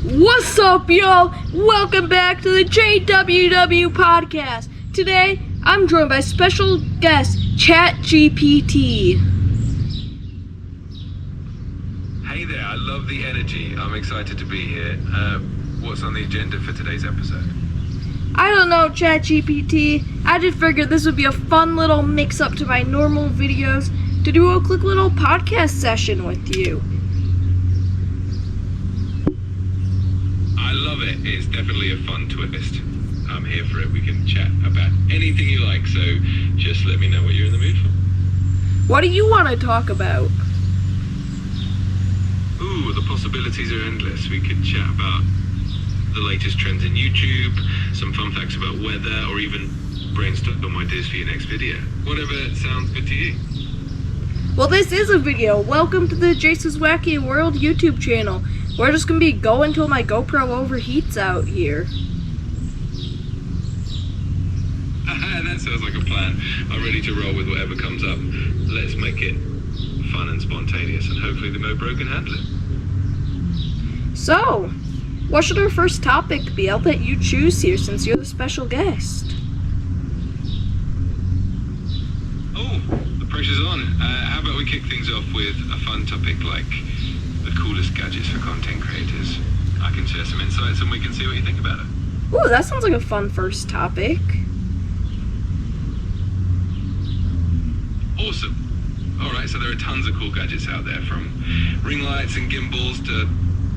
What's up, y'all? Welcome back to the JWW podcast. Today, I'm joined by special guest ChatGPT. Hey there, I love the energy. I'm excited to be here. What's on the agenda for today's episode? I don't know, ChatGPT. I just figured this would be a fun little mix-up to my normal videos to do a quick little podcast session with you. I love it. It's definitely a fun twist. I'm here for it. We can chat about anything you like, so just let me know what you're in the mood for. What do you want to talk about? Ooh, the possibilities are endless. We could chat about the latest trends in YouTube, some fun facts about weather, or even brainstorm ideas for your next video. Whatever sounds good to you. Well, this is a video. Welcome to the Jason's Wacky World YouTube channel. We're just going to be going till my GoPro overheats out here. That sounds like a plan. I'm ready to roll with whatever comes up. Let's make it fun and spontaneous, and hopefully the MoBro can handle it. So, what should our first topic be? I'll let you choose here since you're the special guest. Oh, the pressure's on. How about we kick things off with a fun topic like the coolest gadgets for content creators? I can share some insights and we can see what you think about it. Ooh, that sounds like a fun first topic. Awesome. Alright, so there are tons of cool gadgets out there, from ring lights and gimbals to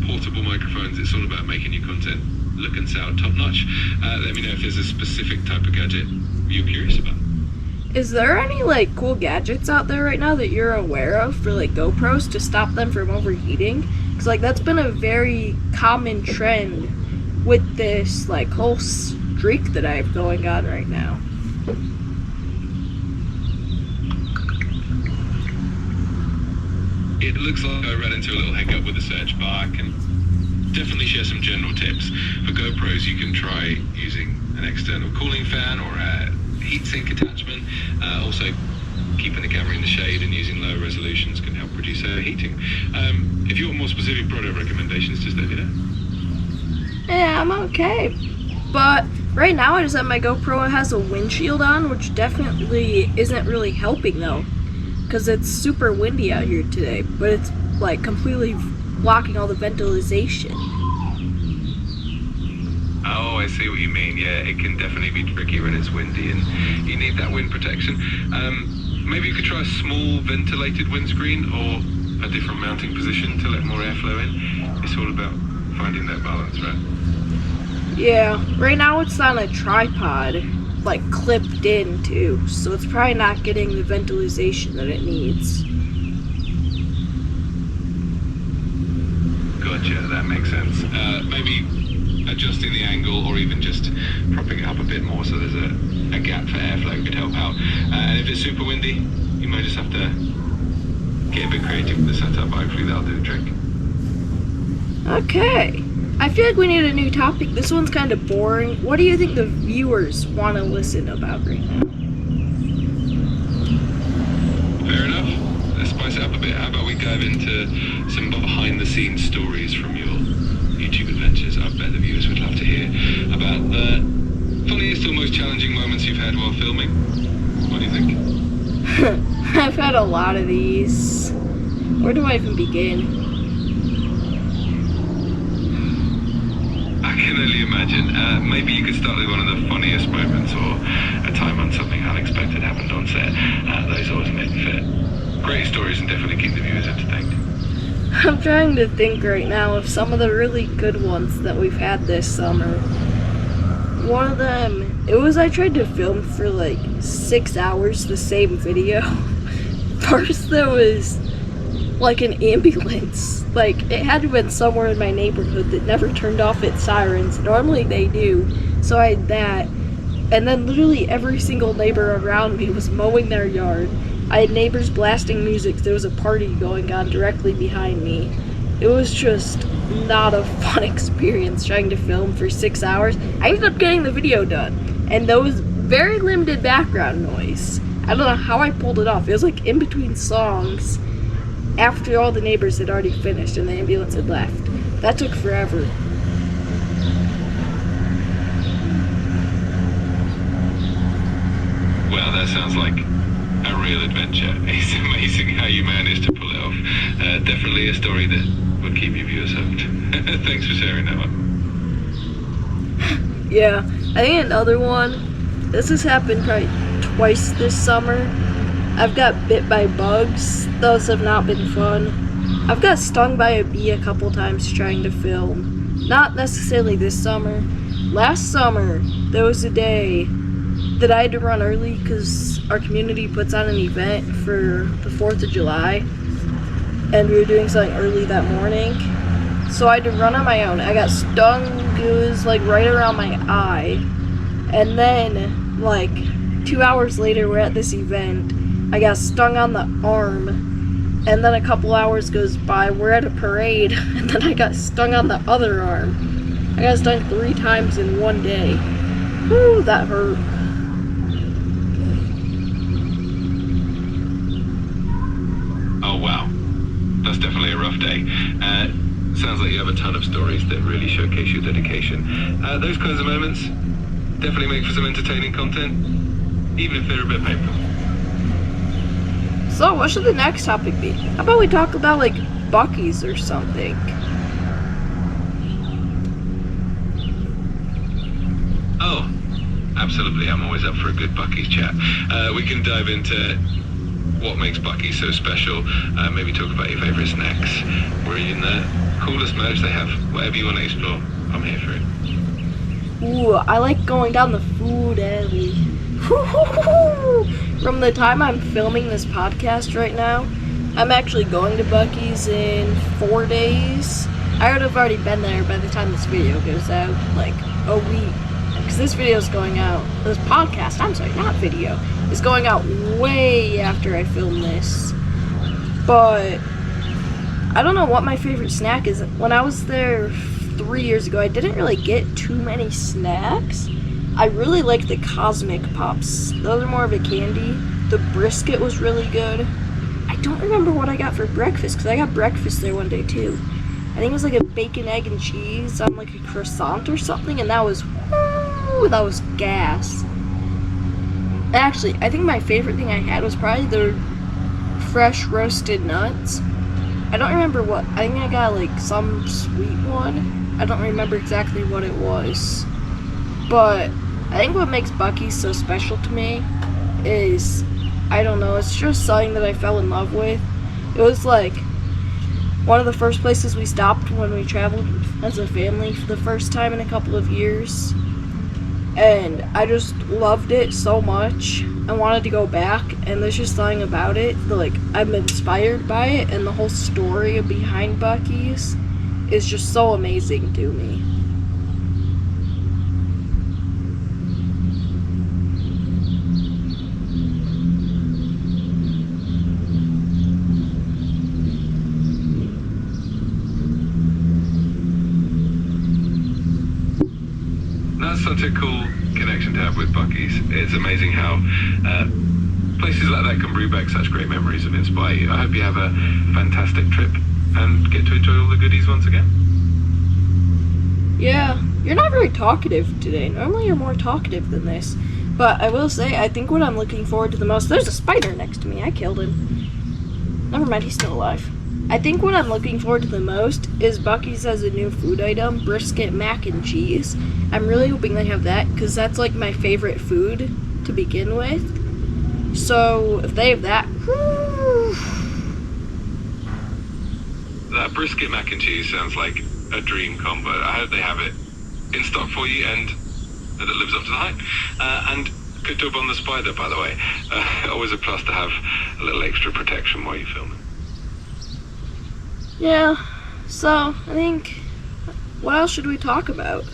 portable microphones. It's all about making your content look and sound top notch. Let me know if there's a specific type of gadget you're curious about. Is there any cool gadgets out there right now that you're aware of for GoPros to stop them from overheating? Because that's been a very common trend with this whole streak that I have going on right now. It looks like I ran into a little hiccup with the search bar. I can definitely share some general tips. For GoPros, you can try using an external cooling fan or a heatsink attachment. Also, keeping the camera in the shade and using lower resolutions can help reduce overheating. If you want more specific product recommendations, just let me know. Yeah, I'm okay. But right now I just have my GoPro. It has a windshield on, which definitely isn't really helping though, because it's super windy out here today. But it's completely blocking all the ventilation. Oh, I see what you mean. Yeah, it can definitely be tricky when it's windy and you need that wind protection. Maybe you could try a small ventilated windscreen or a different mounting position to let more airflow in. It's all about finding that balance, right? Yeah, right now it's on a tripod, clipped in too, so it's probably not getting the ventilation that it needs. Gotcha, that makes sense. Maybe adjusting the angle or even just propping it up a bit more so there's a gap for airflow could help out. And if it's super windy, you might just have to get a bit creative with the setup. Hopefully that'll do the trick. Okay, I feel like we need a new topic. This one's kind of boring. What do you think the viewers want to listen about right now? Fair enough. Let's spice it up a bit. How about we dive into some behind the scenes stories from your YouTube adventures? I bet the viewers would love to hear about the funniest or most challenging moments you've had while filming. What do you think? I've had a lot of these. Where do I even begin? I can only imagine. Maybe you could start with one of the funniest moments or a time when something unexpected happened on set. Those always make for great stories and definitely keep the viewers entertained. I'm trying to think right now of some of the really good ones that we've had this summer. One of them, I tried to film for 6 hours the same video. First there was an ambulance. It had to have been somewhere in my neighborhood that never turned off its sirens. Normally they do. So I had that. And then literally every single neighbor around me was mowing their yard. I had neighbors blasting music. There was a party going on directly behind me. It was just not a fun experience trying to film for 6 hours. I ended up getting the video done. And there was very limited background noise. I don't know how I pulled it off. It was in between songs. after all the neighbors had already finished and the ambulance had left. That took forever. Wow, that sounds like a real adventure. It's amazing how you managed to pull it off. Definitely a story that will keep your viewers hooked. Thanks for sharing that one. Yeah, I think another one, this has happened probably twice this summer. I've got bit by bugs. Those have not been fun. I've got stung by a bee a couple times trying to film. Not necessarily this summer. Last summer, there was a day that I had to run early because our community puts on an event for the 4th of July. And we were doing something early that morning. So I had to run on my own. I got stung, it was like right around my eye. And then, like, 2 hours later, we're at this event. I got stung on the arm. And then a couple hours goes by, we're at a parade. And then I got stung on the other arm. I got stung 3 times in one day. Whew, that hurt. Oh, wow. That's definitely a rough day. Sounds like you have a ton of stories that really showcase your dedication. Those kinds of moments definitely make for some entertaining content, even if they're a bit painful. So, what should the next topic be? How about we talk about, like, Buc-ee's or something? Oh, absolutely. I'm always up for a good Buc-ee's chat. We can dive into what makes Buc-ee so special. Maybe talk about your favorite snacks. We're in the coolest merch they have. Whatever you want to explore, I'm here for it. Ooh, I like going down the food alley. From the time I'm filming this podcast right now, I'm actually going to Buc-ee's in 4 days. I would have already been there by the time this video goes out, like a week. Because this video is going out, this podcast, I'm sorry, not video, is going out way after I film this. But I don't know what my favorite snack is. When I was there 3 years ago, I didn't really get too many snacks. I really like the Cosmic Pops. Those are more of a candy. The brisket was really good. I don't remember what I got for breakfast, because I got breakfast there one day too. I think it was like a bacon, egg, and cheese on like a croissant or something, and that was, whoo, that was gas. Actually, I think my favorite thing I had was probably the fresh roasted nuts. I don't remember what, I think I got like some sweet one. I don't remember exactly what it was. But I think what makes Buc-ee so special to me is, I don't know, it's just something that I fell in love with. It was like one of the first places we stopped when we traveled as a family for the first time in a couple of years. And I just loved it so much. I wanted to go back, and there's just something about it that, like, I'm inspired by it, and the whole story behind Buc-ee's is just so amazing to me. That's such a cool connection to have with Buc-ee's. It's amazing how places like that can bring back such great memories and inspire you. I hope you have a fantastic trip and get to enjoy all the goodies once again. Yeah, you're not very talkative today. Normally you're more talkative than this. But I will say, I think what I'm looking forward to the most... There's a spider next to me. I killed him. Never mind, he's still alive. I think what I'm looking forward to the most is Buc-ee's has a new food item, brisket mac and cheese. I'm really hoping they have that, because that's like my favorite food to begin with. So if they have that, whew. That brisket mac and cheese sounds like a dream combo. I hope they have it in stock for you and that it lives up to the hype. And good job on the spider, by the way. Always a plus to have a little extra protection while you film it. Yeah, so I think, what else should we talk about?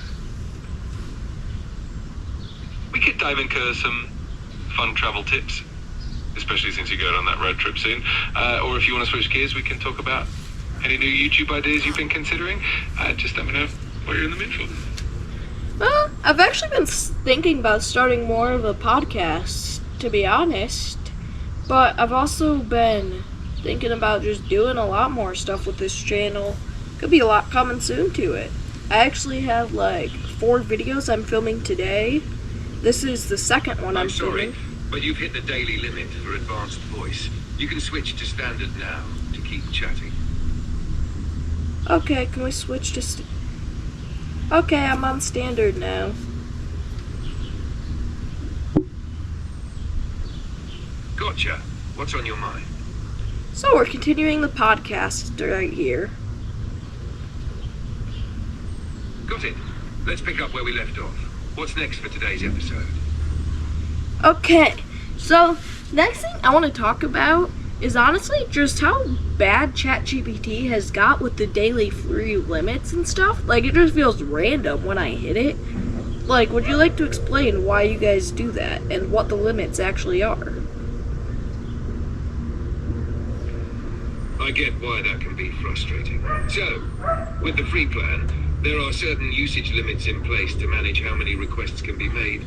We could dive into some fun travel tips, especially since you're going on that road trip soon. Or if you want to switch gears, we can talk about any new YouTube ideas you've been considering. Just let me know what you're in the mood for. Well, I've actually been thinking about starting more of a podcast, to be honest. But I've also been thinking about just doing a lot more stuff with this channel. Could be a lot coming soon to it. I actually have like 4 videos I'm filming today. This is the second one I'm filming. but you've hit the daily limit for advanced voice. You can switch to standard now to keep chatting. Okay, can we switch to Okay, I'm on standard now. Gotcha. What's on your mind? So we're continuing the podcast right here. Got it. Let's pick up where we left off. What's next for today's episode? Okay, so next thing I want to talk about is honestly just how bad ChatGPT has got with the daily free limits and stuff. Like, it just feels random when I hit it. Like, would you like to explain why you guys do that and what the limits actually are? I get why that can be frustrating. So, with the free plan, there are certain usage limits in place to manage how many requests can be made,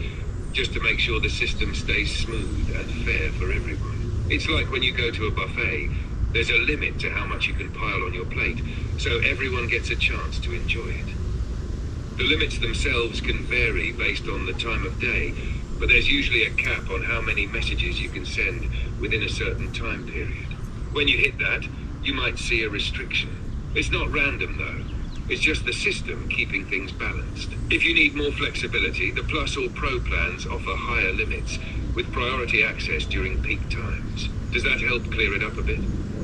just to make sure the system stays smooth and fair for everyone. It's like when you go to a buffet, there's a limit to how much you can pile on your plate, so everyone gets a chance to enjoy it. The limits themselves can vary based on the time of day, but there's usually a cap on how many messages you can send within a certain time period. When you hit that, you might see a restriction. It's not random though. It's just the system keeping things balanced. If you need more flexibility, the Plus or Pro plans offer higher limits with priority access during peak times. Does that help clear it up a bit?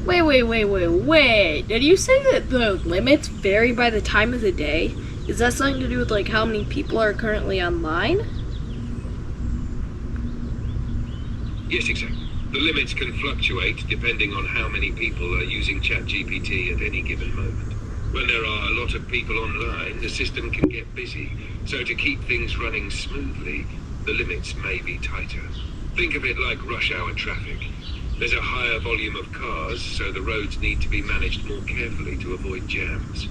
Wait. Did you say that the limits vary by the time of the day? Is that something to do with like how many people are currently online? Yes, exactly. The limits can fluctuate depending on how many people are using ChatGPT at any given moment. When there are a lot of people online, the system can get busy. So to keep things running smoothly, the limits may be tighter. Think of it like rush hour traffic. There's a higher volume of cars, so the roads need to be managed more carefully to avoid jams.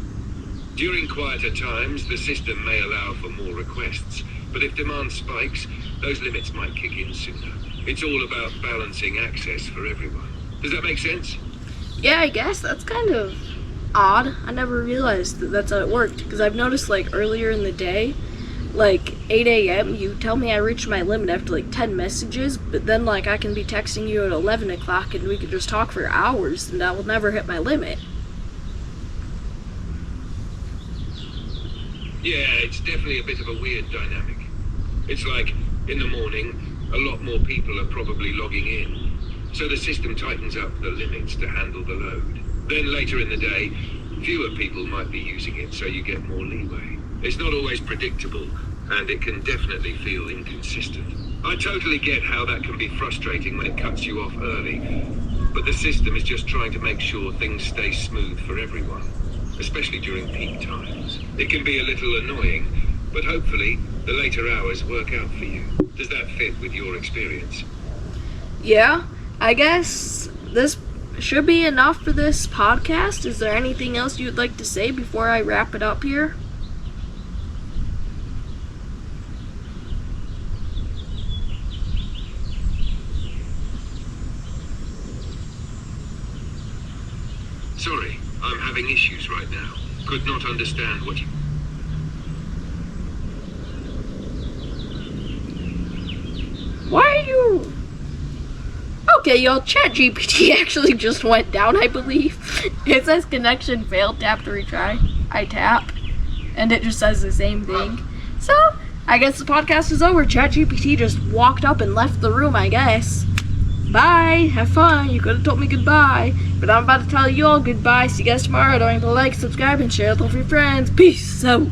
During quieter times, the system may allow for more requests, but if demand spikes, those limits might kick in sooner. It's all about balancing access for everyone. Does that make sense? Yeah, I guess that's kind of odd. I never realized that that's how it worked, because I've noticed like earlier in the day, like 8 a.m., you tell me I reached my limit after like 10 messages, but then like I can be texting you at 11 o'clock and we could just talk for hours and I will never hit my limit. Yeah, it's definitely a bit of a weird dynamic. It's like, in the morning, a lot more people are probably logging in, so the system tightens up the limits to handle the load. Then later in the day, fewer people might be using it, so you get more leeway. It's not always predictable, and it can definitely feel inconsistent. I totally get how that can be frustrating when it cuts you off early, but the system is just trying to make sure things stay smooth for everyone, especially during peak times. It can be a little annoying, but hopefully the later hours work out for you. Does that fit with your experience? Yeah, I guess this should be enough for this podcast. Is there anything else you'd like to say before I wrap it up here? Sorry, I'm having issues right now. Could not understand what you... Why are you... Okay, y'all, ChatGPT actually just went down, I believe. It says connection failed, tap to retry. I tap, and it just says the same thing. So, I guess the podcast is over. ChatGPT just walked up and left the room, I guess. Bye, have fun. You could have told me goodbye, but I'm about to tell you all goodbye. See you guys tomorrow. Don't forget to like, subscribe, and share with all of your friends. Peace out.